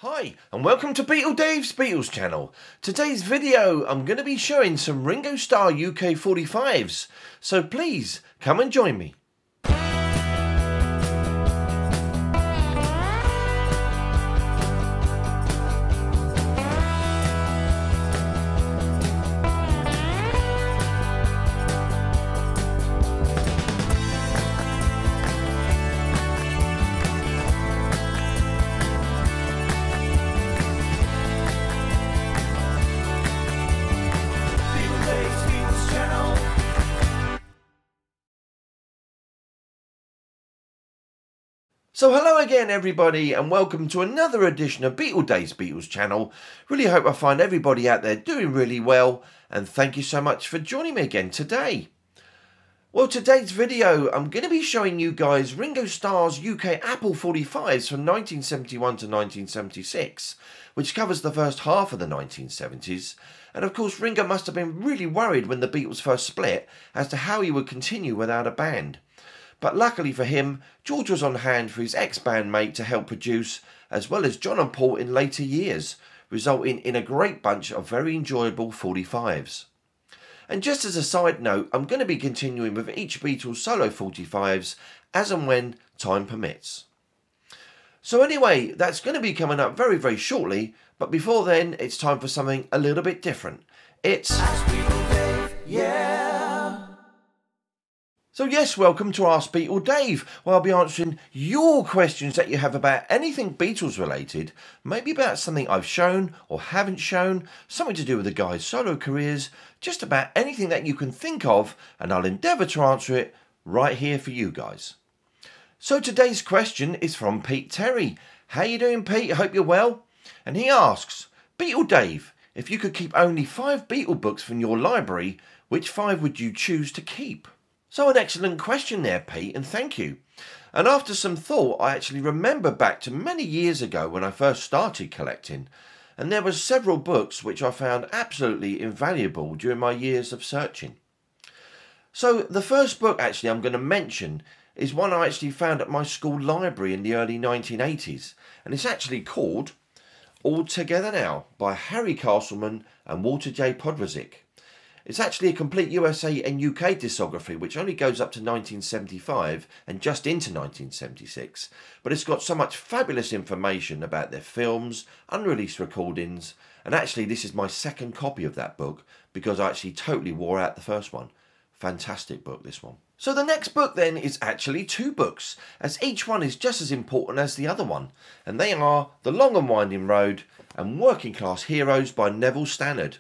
Hi and welcome to BeatleDave's Beatles channel. Today's video I'm going to be showing some Ringo Starr UK 45s, so please come and join me. So hello again everybody and welcome to another edition of BeatleDave's Beatles channel. Really hope I find everybody out there doing really well and thank you so much for joining me again today. Well, today's video I'm going to be showing you guys Ringo Starr's UK Apple 45s from 1971 to 1976, which covers the first half of the 1970s. And of course Ringo must have been really worried when the Beatles first split as to how he would continue without a band. But luckily for him, George was on hand for his ex-bandmate to help produce, as well as John and Paul in later years, resulting in a great bunch of very enjoyable 45s. And just as a side note, I'm going to be continuing with each Beatles solo 45s as and when time permits. So anyway, that's going to be coming up very, very shortly, but before then, it's time for something a little bit different. It's Ask BeatleDave, yeah! So yes, welcome to Ask BeatleDave, where I'll be answering your questions that you have about anything Beatles related, maybe about something I've shown or haven't shown, something to do with the guys' solo careers, just about anything that you can think of, and I'll endeavour to answer it right here for you guys. So today's question is from Pete Terry. How you doing, Pete? I hope you're well. And he asks, BeatleDave, if you could keep only 5 Beatle books from your library, which 5 would you choose to keep? So an excellent question there, Pete, and thank you. And after some thought, I actually remember back to many years ago when I first started collecting, and there were several books which I found absolutely invaluable during my years of searching. So the first book actually I'm going to mention is one I actually found at my school library in the early 1980s, and it's actually called All Together Now by Harry Castleman and Walter J. Podrosic. It's actually a complete USA and UK discography which only goes up to 1975 and just into 1976, but it's got so much fabulous information about their films, unreleased recordings, and actually this is my second copy of that book because I actually totally wore out the first one. Fantastic book, this one. So the next book then is actually 2 books, as each one is just as important as the other one, and they are The Long and Winding Road and Working Class Heroes by Neville Stannard.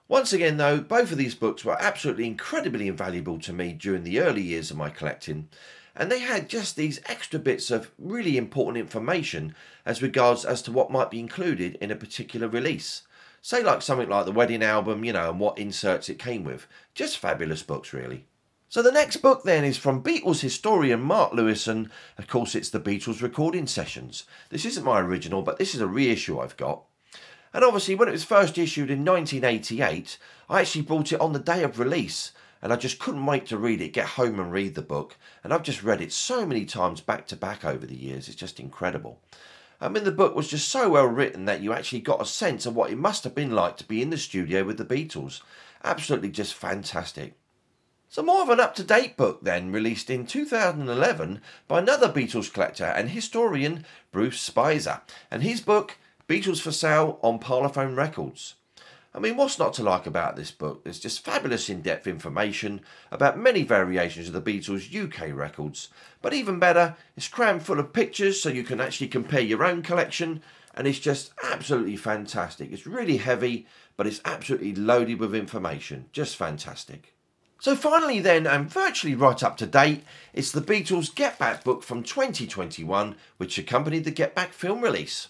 Once again though, both of these books were absolutely incredibly invaluable to me during the early years of my collecting, and they had just these extra bits of really important information as regards as to what might be included in a particular release. Say like something like the wedding album, you know, and what inserts it came with. Just fabulous books really. So the next book then is from Beatles historian Mark Lewison. Of course it's the Beatles recording sessions. This isn't my original, but this is a reissue I've got. And obviously when it was first issued in 1988, I actually bought it on the day of release, and I just couldn't wait to read it, get home and read the book. And I've just read it so many times back to back over the years, it's just incredible. I mean, the book was just so well written that you actually got a sense of what it must have been like to be in the studio with the Beatles. Absolutely just fantastic. So more of an up-to-date book then, released in 2011 by another Beatles collector and historian, Bruce Spicer, and his book Beatles for Sale on Parlophone Records. I mean, what's not to like about this book? There's just fabulous in-depth information about many variations of the Beatles' UK records. But even better, it's crammed full of pictures so you can actually compare your own collection, and it's just absolutely fantastic. It's really heavy, but it's absolutely loaded with information. Just fantastic. So finally then, and virtually right up to date, it's the Beatles Get Back book from 2021, which accompanied the Get Back film release.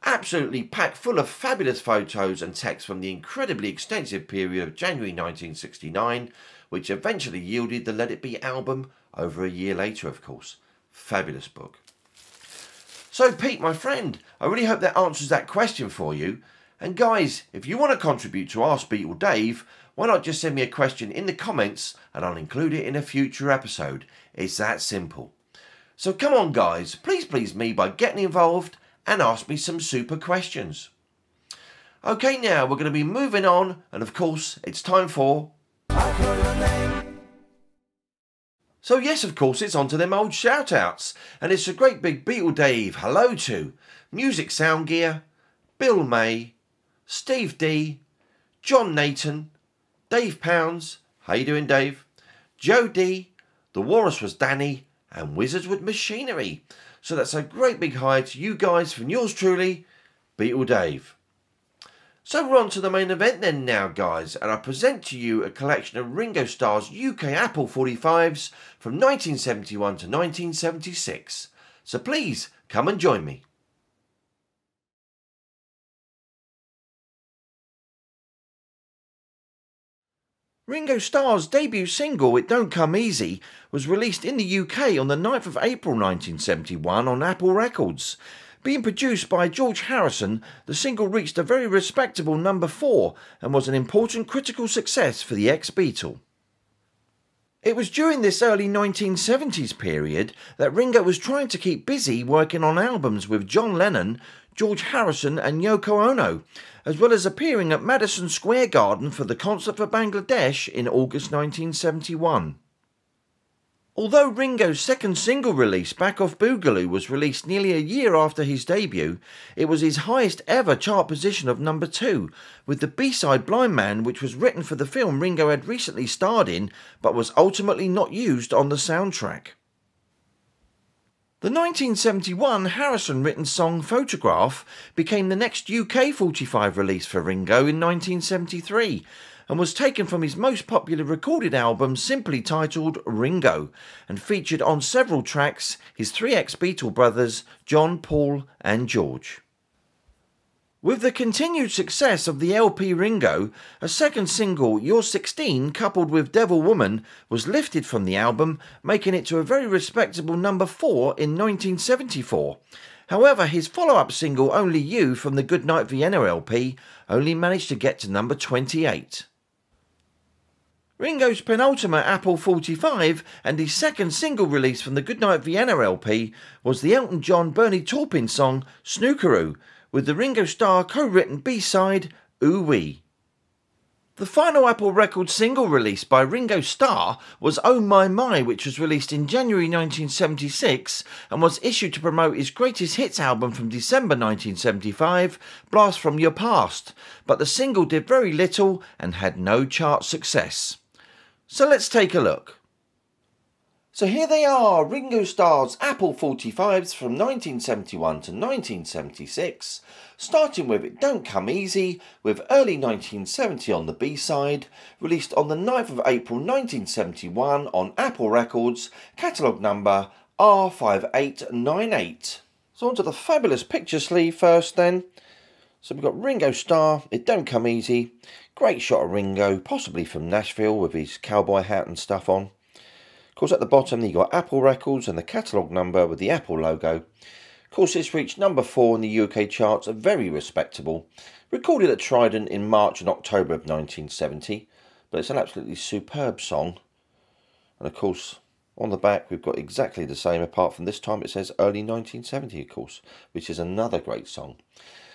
Absolutely packed full of fabulous photos and text from the incredibly extensive period of January 1969, which eventually yielded the Let It Be album over a year later, of course. Fabulous book. So Pete, my friend, I really hope that answers that question for you. And guys, if you want to contribute to Ask BeatleDave, why not just send me a question in the comments and I'll include it in a future episode. It's that simple. So come on guys, please me by getting involved and ask me some super questions. Okay, now we're going to be moving on, and of course it's time for I Call Your Name. So yes, of course, it's on to them old shout-outs, and it's a great big BeatleDave hello to Music Sound Gear, Bill May, Steve D, John Nathan, Dave Pounds, how you doing Dave, Joe D, The Walrus Was Danny, and Wizards with Machinery. So that's a great big hi to you guys from yours truly, BeatleDave. So we're on to the main event then now, guys, and I present to you a collection of Ringo Starr's UK Apple 45s from 1971 to 1976. So please come and join me. Ringo Starr's debut single, It Don't Come Easy, was released in the UK on the 9th of April 1971 on Apple Records. Being produced by George Harrison, the single reached a very respectable number 4 and was an important critical success for the ex-Beatle. It was during this early 1970s period that Ringo was trying to keep busy working on albums with John Lennon, George Harrison and Yoko Ono, as well as appearing at Madison Square Garden for the Concert for Bangladesh in August 1971. Although Ringo's second single release, Back Off Boogaloo, was released nearly a year after his debut, it was his highest ever chart position of number 2, with the B-side Blindman, which was written for the film Ringo had recently starred in, but was ultimately not used on the soundtrack. The 1971 Harrison-written song Photograph became the next UK 45 release for Ringo in 1973, and was taken from his most popular recorded album simply titled Ringo, and featured on several tracks his 3 ex-Beatle brothers John, Paul and George. With the continued success of the LP Ringo, a second single, You're 16, coupled with Devil Woman, was lifted from the album, making it to a very respectable number 4 in 1974. However, his follow-up single, Only You, from the Goodnight Vienna LP, only managed to get to number 28. Ringo's penultimate Apple 45 and his second single release from the Goodnight Vienna LP was the Elton John Bernie Taupin song Snookeroo, with the Ringo Starr co-written B-side Ooh Wee. The final Apple Records single released by Ringo Starr was Oh My My, which was released in January 1976 and was issued to promote his greatest hits album from December 1975, Blast From Your Past, but the single did very little and had no chart success. So let's take a look. So here they are, Ringo Starr's Apple 45s from 1971 to 1976, starting with It Don't Come Easy, with early 1970 on the B-side, released on the 9th of April 1971 on Apple Records, catalogue number R5898. So onto the fabulous picture sleeve first then. So we've got Ringo Starr, It Don't Come Easy, great shot of Ringo, possibly from Nashville with his cowboy hat and stuff on. Of course, at the bottom you've got Apple Records and the catalogue number with the Apple logo. Of course, this reached number 4 in the UK charts, a very respectable. Recorded at Trident in March and October of 1970, but it's an absolutely superb song. And of course, on the back we've got exactly the same, apart from this time it says early 1970, of course, which is another great song.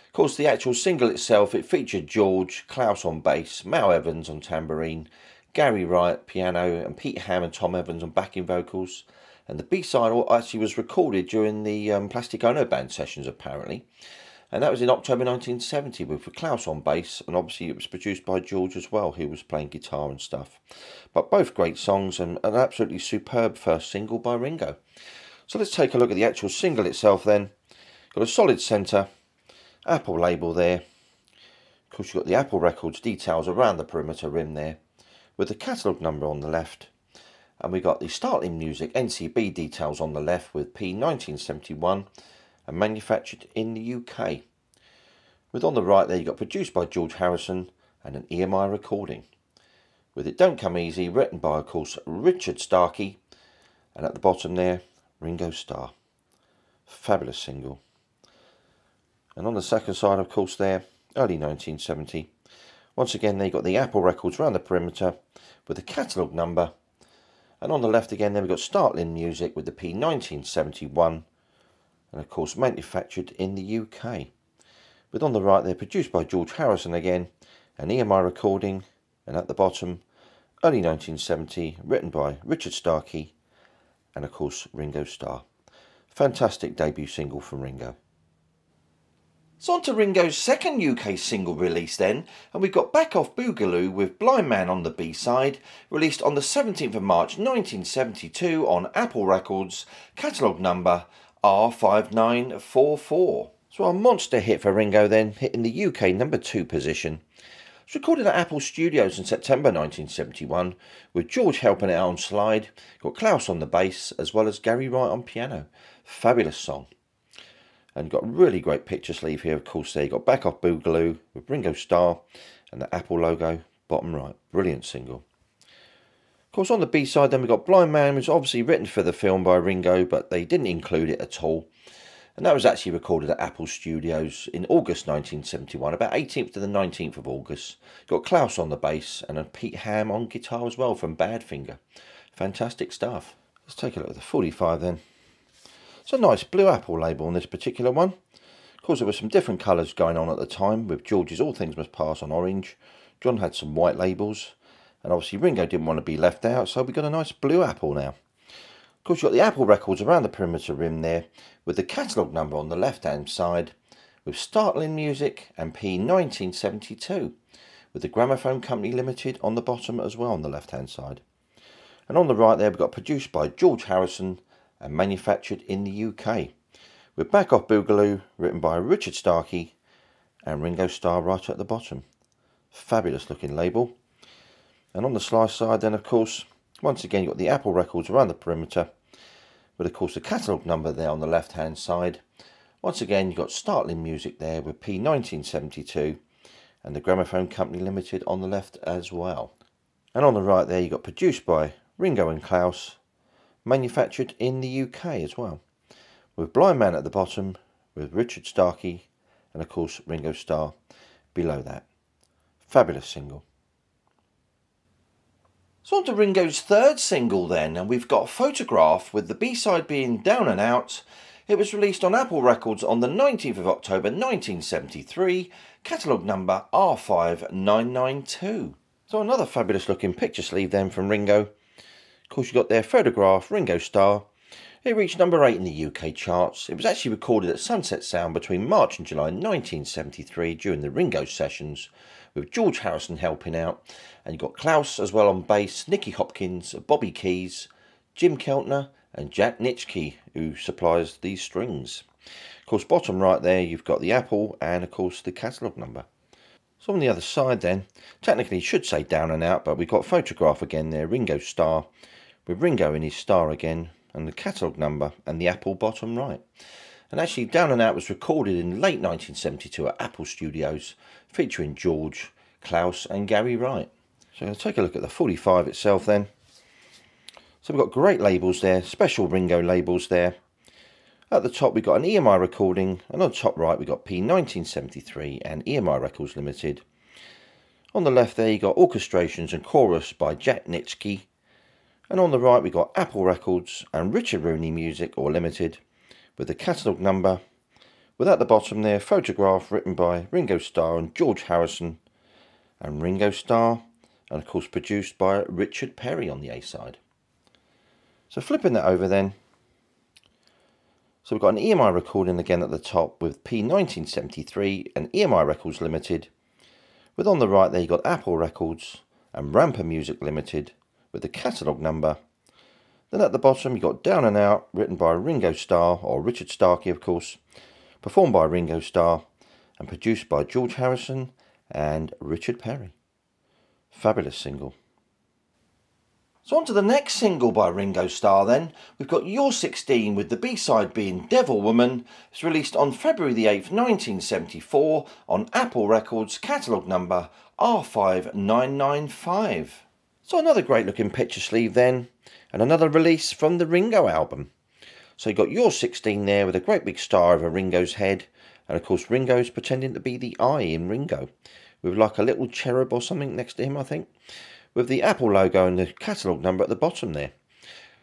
Of course, the actual single itself, it featured George, Klaus on bass, Mal Evans on tambourine, Gary Wright piano, and Pete Ham and Tom Evans on backing vocals. And the B-side actually was recorded during the Plastic Ono Band sessions, apparently. And that was in October 1970 with Klaus on bass, and obviously it was produced by George as well, who was playing guitar and stuff. But both great songs and an absolutely superb first single by Ringo. So let's take a look at the actual single itself then. Got a solid centre, Apple label there. Of course, you've got the Apple Records details around the perimeter rim there, with the catalogue number on the left. And we got the Startling Music NCB details on the left with P1971 and manufactured in the UK. With on the right there, you got produced by George Harrison and an EMI recording. With It Don't Come Easy, written by, of course, Richard Starkey. And at the bottom there, Ringo Starr. Fabulous single. And on the second side, of course, there, early 1970. Once again, they got the Apple Records around the perimeter with the catalogue number. And on the left again, then we've got Startling Music with the P1971. and of course manufactured in the UK. With on the right there, produced by George Harrison again, an EMI recording, and at the bottom, early 1970, written by Richard Starr and of course Ringo Starr. Fantastic debut single from Ringo. So on to Ringo's second UK single release then, and we've got Back Off Boogaloo with Blindman on the B-side, released on the 17th of March 1972 on Apple Records, catalogue number R5944. So a monster hit for Ringo then, hitting the UK number 2 position. It was recorded at Apple Studios in September 1971, with George helping it out on slide, got Klaus on the bass, as well as Gary Wright on piano. Fabulous song. And got a really great picture sleeve here, of course, there. You got Back Off Boogaloo with Ringo Starr and the Apple logo, bottom right. Brilliant single. Of course, on the B-side then we got Blind Man, which was obviously written for the film by Ringo, but they didn't include it at all. And that was actually recorded at Apple Studios in August 1971, about 18th to the 19th of August. Got Klaus on the bass and a Pete Ham on guitar as well from Badfinger. Fantastic stuff. Let's take a look at the 45 then. It's a nice blue Apple label on this particular one. Of course, there were some different colours going on at the time, with George's All Things Must Pass on orange. John had some white labels, and obviously Ringo didn't want to be left out, so we got a nice blue Apple now. Of course, you've got the Apple records around the perimeter rim there, with the catalogue number on the left-hand side, with Startling Music and P 1972, with the Gramophone Company Limited on the bottom as well on the left-hand side. And on the right there, we've got produced by George Harrison and manufactured in the UK, with Back Off Boogaloo, written by Richard Starr and Ringo Starr right at the bottom. Fabulous looking label. And on the slice side then, of course, once again, you've got the Apple records around the perimeter, with of course the catalogue number there on the left hand side. Once again, you've got Startling Music there with P 1972 and the Gramophone Company Limited on the left as well. And on the right there, you've got produced by Ringo and Klaus, manufactured in the UK as well, with Blind Man at the bottom, with Richard Starr and of course Ringo Starr below that. Fabulous single. So on to Ringo's third single then, and we've got Photograph, with the B-side being Down and Out. It was released on Apple Records on the 19th of October 1973, catalogue number R5992. So another fabulous looking picture sleeve then from Ringo. Of course you got their Photograph, Ringo Starr. It reached number 8 in the UK charts. It was actually recorded at Sunset Sound between March and July 1973 during the Ringo sessions, with George Harrison helping out, and you've got Klaus as well on bass, Nicky Hopkins, Bobby Keys, Jim Keltner and Jack Nitschke, who supplies these strings. Of course, bottom right there you've got the Apple and of course the catalogue number. So on the other side then, technically it should say Down and Out, but we've got Photograph again there, Ringo Starr, with Ringo in his star again, and the catalogue number and the Apple bottom right. And actually Down and Out was recorded in late 1972 at Apple Studios, featuring George, Klaus and Gary Wright. So let's take a look at the 45 itself then. So we've got great labels there, special Ringo labels there. At the top we've got an EMI recording, and on the top right we've got P 1973 and EMI Records Limited. On the left there you've got orchestrations and chorus by Jack Nitschke. And on the right we've got Apple Records and Richard Rooney Music or Limited, with the catalogue number, with at the bottom there Photograph, written by Ringo Starr and George Harrison and Ringo Starr, and of course produced by Richard Perry on the A side. So flipping that over then, so we've got an EMI recording again at the top with P 1973 and EMI Records Limited, with on the right there you've got Apple Records and Rampa Music Limited with the catalogue number. Then at the bottom you've got Down and Out, written by Ringo Starr, or Richard Starr of course, performed by Ringo Starr and produced by George Harrison and Richard Perry. Fabulous single. So on to the next single by Ringo Starr then. We've got You're 16, with the B-side being Devil Woman. It's released on February the 8th, 1974 on Apple Records, catalogue number R5995. So another great looking picture sleeve then, and another release from the Ringo album. So you got You're 16 there with a great big star over Ringo's head, and of course Ringo's pretending to be the eye in Ringo, with like a little cherub or something next to him, I think, with the Apple logo and the catalogue number at the bottom there.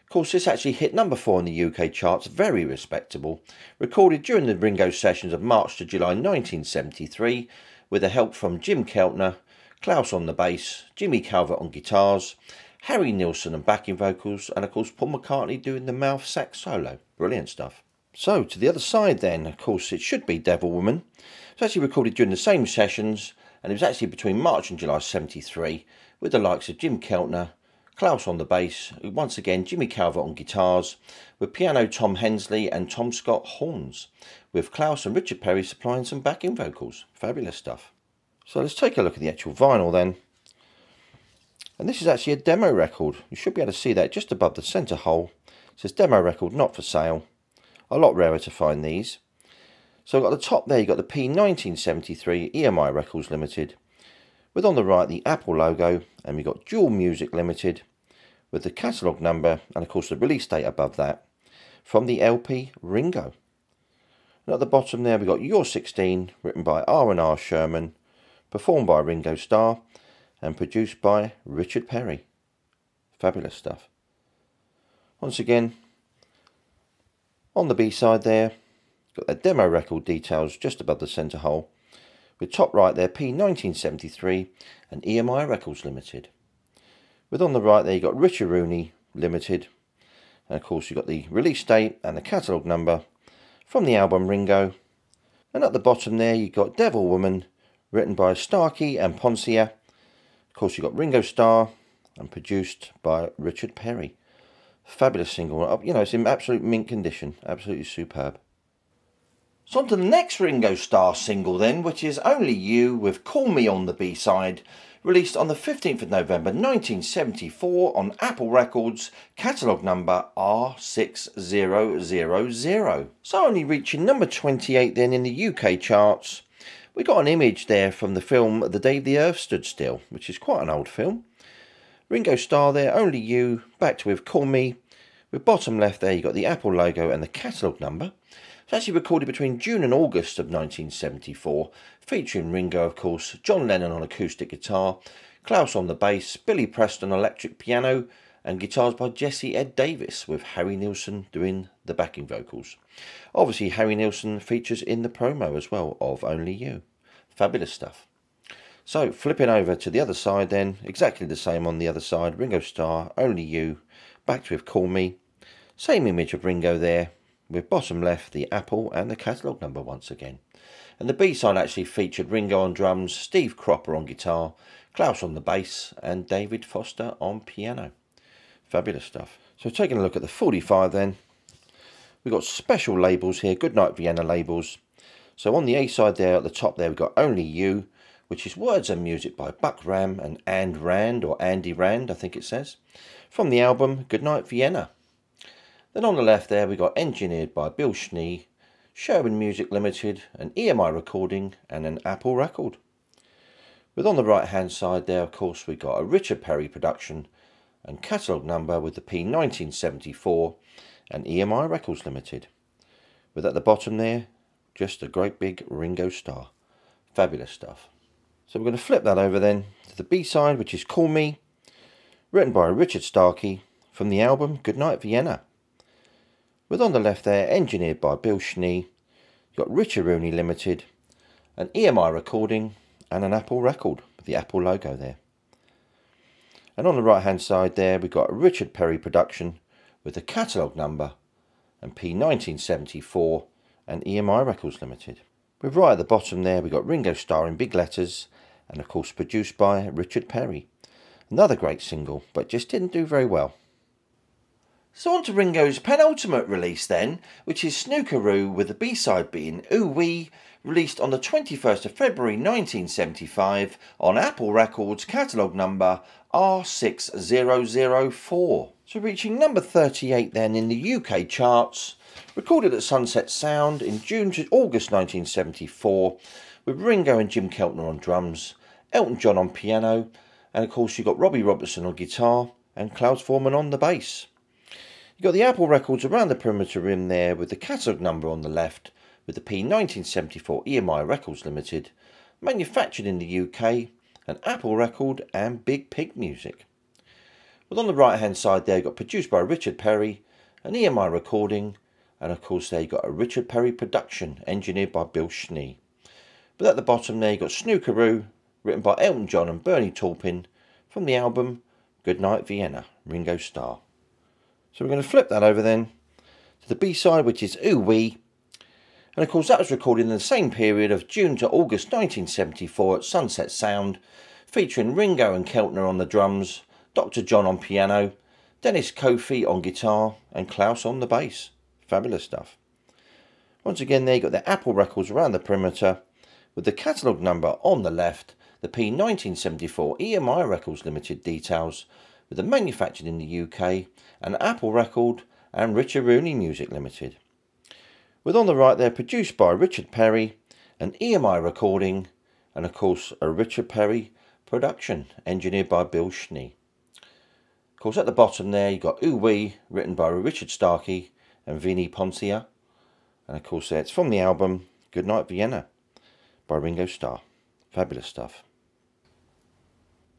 Of course, this actually hit number 4 in the UK charts, very respectable. Recorded during the Ringo sessions of March to July 1973 with the help from Jim Keltner, Klaus on the bass, Jimmy Calvert on guitars, Harry Nilsson on backing vocals, and of course Paul McCartney doing the mouth sax solo. Brilliant stuff. So to the other side then, of course it should be Devil Woman. It's actually recorded during the same sessions, and it was actually between March and July 73 with the likes of Jim Keltner, Klaus on the bass, once again Jimmy Calvert on guitars, with piano Tom Hensley and Tom Scott horns, with Klaus and Richard Perry supplying some backing vocals. Fabulous stuff. So let's take a look at the actual vinyl then. And this is actually a demo record. You should be able to see that just above the centre hole. It says demo record, not for sale. A lot rarer to find these. So at the top there you've got the P1973 EMI Records Limited, with on the right the Apple logo, and we've got Dual Music Limited with the catalogue number and of course the release date above that from the LP Ringo. And at the bottom there we've got You're 16, written by R&R Sherman, performed by Ringo Starr and produced by Richard Perry. Fabulous stuff. Once again, on the B-side there, got the demo record details just above the centre hole, with top right there P1973 and EMI Records Limited. With on the right there you've got Richard Rooney Limited, and of course you've got the release date and the catalogue number from the album Ringo. And at the bottom there you've got Devil Woman, written by Starkey and Poncia. Of course you've got Ringo Starr and produced by Richard Perry. Fabulous single. You know, it's in absolute mint condition. Absolutely superb. So on to the next Ringo Starr single then, which is Only You with Call Me on the B-side, released on the 15th of November 1974 on Apple Records, catalogue number R6000. So only reaching number 28 then in the UK charts. We got an image there from the film The Day the Earth Stood Still, which is quite an old film. Ringo Starr there, Only You, backed with Call Me. With bottom left there you got the Apple logo and the catalogue number. It's actually recorded between June and August of 1974, featuring Ringo of course, John Lennon on acoustic guitar, Klaus on the bass, Billy Preston on electric piano, and guitars by Jesse Ed Davis, with Harry Nilsson doing the backing vocals. Obviously Harry Nilsson features in the promo as well of Only You. Fabulous stuff. So flipping over to the other side then, exactly the same on the other side, Ringo Starr, Only You, backed with Call Me. Same image of Ringo there, with bottom left the Apple and the catalogue number once again. And the B-side actually featured Ringo on drums, Steve Cropper on guitar, Klaus on the bass, and David Foster on piano. Fabulous stuff. So taking a look at the 45 then, we've got special labels here, Goodnight Vienna labels. So on the A side there, at the top there, we've got Only You, which is words and music by Buck Ram and Rand, or Andy Rand, I think it says, from the album Goodnight Vienna. Then on the left there, we've got engineered by Bill Schnee, Sherman Music Limited, an EMI recording, and an Apple record. With on the right hand side there, of course, we've got a Richard Perry production and catalogue number with the P1974 and EMI Records Limited. With at the bottom there, just a great big Ringo Starr. Fabulous stuff. So we're going to flip that over then to the B-side, which is Call Me, written by Richard Starkey, from the album Goodnight Vienna. With on the left there, engineered by Bill Schnee, you've got Richard Rooney Limited, an EMI recording, and an Apple record with the Apple logo there. And on the right hand side there, we've got a Richard Perry production with the catalogue number and P1974 and EMI Records Limited. With right at the bottom there, we've got Ringo Starr in big letters, and of course produced by Richard Perry. Another great single, but just didn't do very well. So on to Ringo's penultimate release then, which is Snookeroo, with the B-side being Ooh Wee, released on the 21st of February 1975 on Apple Records, catalogue number R6004. So reaching number 38 then in the UK charts, recorded at Sunset Sound in June to August 1974, with Ringo and Jim Keltner on drums, Elton John on piano, and of course you've got Robbie Robertson on guitar and Klaus Voormann on the bass. You've got the Apple records around the perimeter rim there, with the catalogue number on the left, with the P1974 EMI Records Limited, manufactured in the UK, an Apple record and Big Pig Music. But on the right hand side there, you've got produced by Richard Perry, an EMI recording, and of course there you've got a Richard Perry production, engineered by Bill Schnee. But at the bottom there, you've got Snookeroo, written by Elton John and Bernie Taupin, from the album Goodnight Vienna, Ringo Starr. So we're going to flip that over then to the B-side, which is Ooh Wee. And of course that was recorded in the same period of June to August 1974 at Sunset Sound, featuring Ringo and Keltner on the drums, Dr. John on piano, Dennis Kofi on guitar, and Klaus on the bass. Fabulous stuff. Once again there you got the Apple records around the perimeter, with the catalogue number on the left, the P1974 EMI Records Limited details, with the manufactured in the UK, an Apple record, and Richard Rooney Music Limited. With on the right there, produced by Richard Perry, an EMI recording, and of course a Richard Perry production, engineered by Bill Schnee. Of course at the bottom there you've got Ooh Wee, written by Richard Starkey and Vinnie Poncia, and of course it's from the album Goodnight Vienna by Ringo Starr. Fabulous stuff.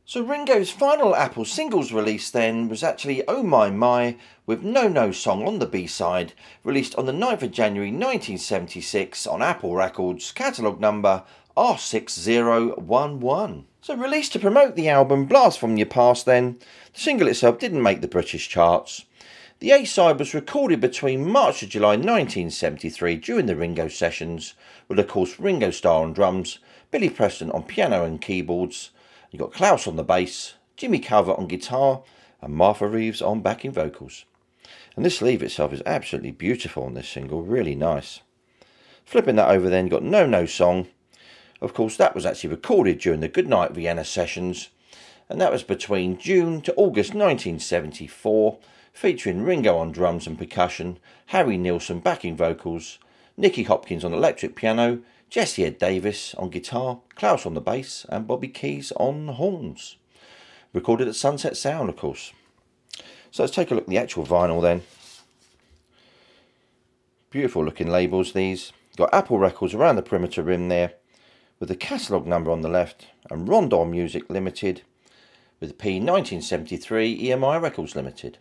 So Ringo's final Apple singles release then was actually Oh My My, with No No Song on the B-side, released on the 9th of January 1976 on Apple Records, catalogue number R6011. So released to promote the album Blast From Your Past then, the single itself didn't make the British charts. The A-side was recorded between March to July 1973 during the Ringo sessions, with of course Ringo Starr on drums, Billy Preston on piano and keyboards. You've got Klaus on the bass, Jimmy Calvert on guitar, and Martha Reeves on backing vocals. And this sleeve itself is absolutely beautiful on this single, really nice. Flipping that over then, you've got No No Song. Of course that was actually recorded during the Goodnight Vienna sessions, and that was between June to August 1974, featuring Ringo on drums and percussion, Harry Nilsson backing vocals, Nicky Hopkins on electric piano, Jesse Ed Davis on guitar, Klaus on the bass, and Bobby Keys on horns. Recorded at Sunset Sound, of course. So let's take a look at the actual vinyl then. Beautiful looking labels these. Got Apple Records around the perimeter rim there, with the catalogue number on the left, and Rondon Music Limited, with the P1973 EMI Records Limited.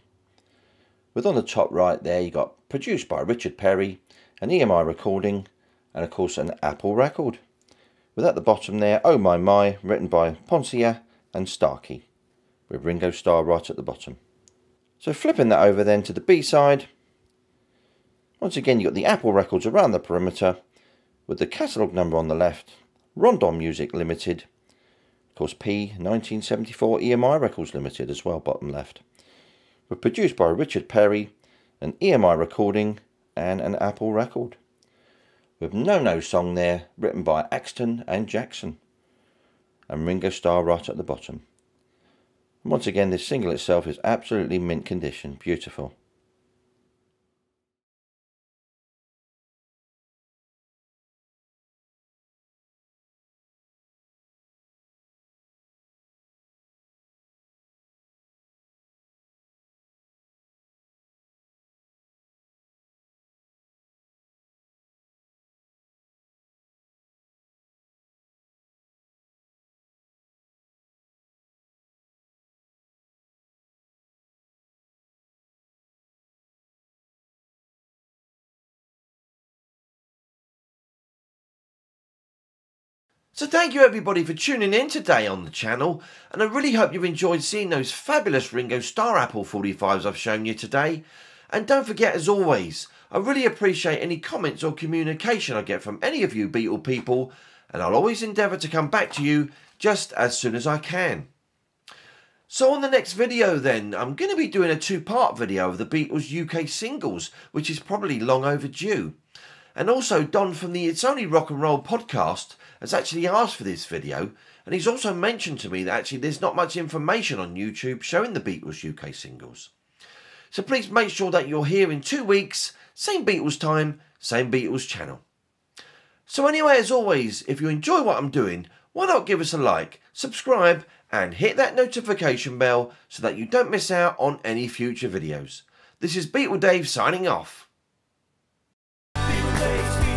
With on the top right there you got produced by Richard Perry, an EMI recording, and of course an Apple record. With at the bottom there, Oh My My, written by Poncia and Starkey, with Ringo Starr right at the bottom. So flipping that over then to the B-side, once again you got the Apple records around the perimeter, with the catalogue number on the left, Rondon Music Limited, of course P1974 EMI Records Limited as well, bottom left. With produced by Richard Perry, an EMI recording, and an Apple record. With No No Song there, written by Axton and Jackson, and Ringo Starr right at the bottom. And once again, this single itself is absolutely mint condition, beautiful. So thank you everybody for tuning in today on the channel, and I really hope you've enjoyed seeing those fabulous Ringo Starr Apple 45s I've shown you today. And don't forget, as always, I really appreciate any comments or communication I get from any of you Beatle people, and I'll always endeavour to come back to you just as soon as I can. So on the next video then, I'm going to be doing a two-part video of the Beatles UK singles, which is probably long overdue. And also Don from the It's Only Rock and Roll podcast has actually asked for this video, and he's also mentioned to me that actually there's not much information on YouTube showing the Beatles UK singles. So please make sure that you're here in 2 weeks, same Beatles time, same Beatles channel. So anyway, as always, if you enjoy what I'm doing, why not give us a like, subscribe, and hit that notification bell so that you don't miss out on any future videos. This is BeatleDave signing off. BeatleDave.